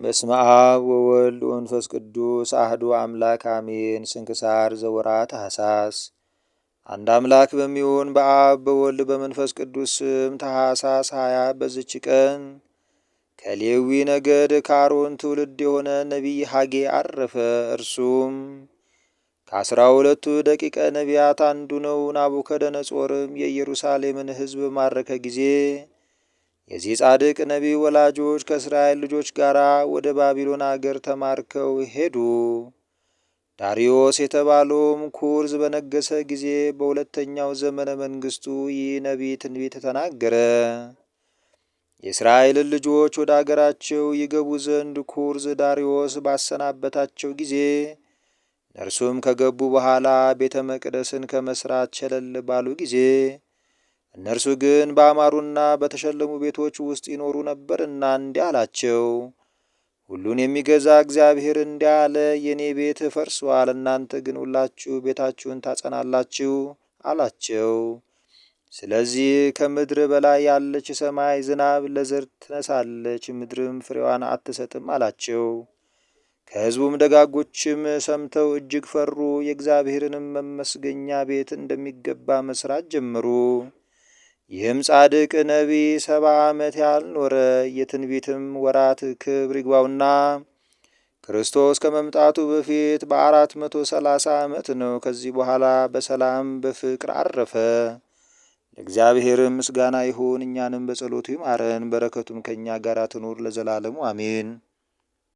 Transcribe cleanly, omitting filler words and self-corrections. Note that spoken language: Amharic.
በስመ አብ ወወልድ ወመንፈስ ቅዱስ አህዱ አምላክ አሜን። ስንክሳር ዘወርኃ ታኅሣሥ። አንድ አምላክ በሚሆን በአብ በወልድ በመንፈስ ቅዱስ ስም ታኅሣሥ 20 በዝች ቀን ከሌዊ ነገድ ከአሮን ትውልድ የሆነ ነቢይ ሐጌ አረፈ። እርሱም ከ12ቱ ደቂቀ ነቢያት አንዱ ነው። ናቡከደነጾርም የኢየሩሳሌምን ሕዝብ ማረከ ጊዜ የዚህ ጻድቅ ነቢይ ወላጆች ከእስራኤል ልጆች ጋር ወደ ባቢሎን አገር ተማርከው ሄዱ። ዳርዮስ የተባለውም ኩርዝ በነገሰ ጊዜ በሁለተኛው ዘመነ መንግስቱ ይህ ነቢይ ትንቢት ተናገረ። የእስራኤልን ልጆች ወደ አገራቸው ይገቡ ዘንድ ኩርዝ ዳርዮስ ባሰናበታቸው ጊዜ እነርሱም ከገቡ በኋላ ቤተ መቅደስን ከመስራት ቸለል ባሉ ጊዜ እነርሱ ግን በአማሩና በተሸለሙ ቤቶች ውስጥ ይኖሩ ነበርና እንዲህ አላቸው። ሁሉን የሚገዛ እግዚአብሔር እንዲህ አለ፣ የኔ ቤት ፈርሷል፣ እናንተ ግን ሁላችሁ ቤታችሁን ታጸናላችሁ አላቸው። ስለዚህ ከምድር በላይ ያለች ሰማይ ዝናብ ለዘር ትነሳለች፣ ምድርም ፍሬዋን አትሰጥም አላቸው። ከሕዝቡም ደጋጎችም ሰምተው እጅግ ፈሩ። የእግዚአብሔርንም መመስገኛ ቤት እንደሚገባ መስራት ጀመሩ። ይህም ጻድቅ ነቢይ 70 ዓመት ያህል ኖረ። የትንቢትም ወራት ክብር ይግባውና ክርስቶስ ከመምጣቱ በፊት በ430 ዓመት ነው። ከዚህ በኋላ በሰላም በፍቅር አረፈ። ለእግዚአብሔርም ምስጋና ይሁን፣ እኛንም በጸሎቱ ይማረን፣ በረከቱም ከእኛ ጋር ትኑር ለዘላለሙ አሜን።